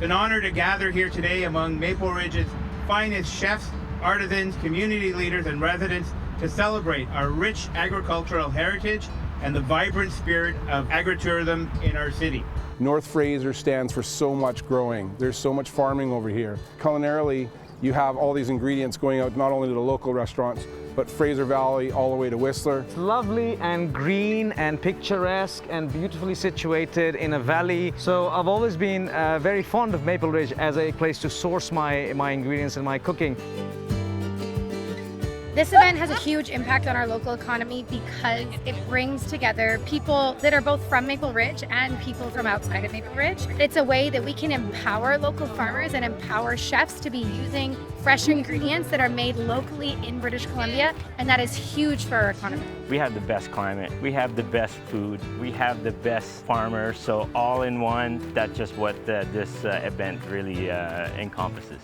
It's an honor to gather here today among Maple Ridge's finest chefs, artisans, community leaders, and residents to celebrate our rich agricultural heritage and the vibrant spirit of agritourism in our city. North Fraser stands for so much growing. There's so much farming over here. Culinarily, you have all these ingredients going out not only to the local restaurants, but Fraser Valley all the way to Whistler. It's lovely and green and picturesque and beautifully situated in a valley. So I've always been very fond of Maple Ridge as a place to source my ingredients and my cooking. This event has a huge impact on our local economy because it brings together people that are both from Maple Ridge and people from outside of Maple Ridge. It's a way that we can empower local farmers and empower chefs to be using fresh ingredients that are made locally in British Columbia, and that is huge for our economy. We have the best climate, we have the best food, we have the best farmers, so all in one, that's just what this event really encompasses.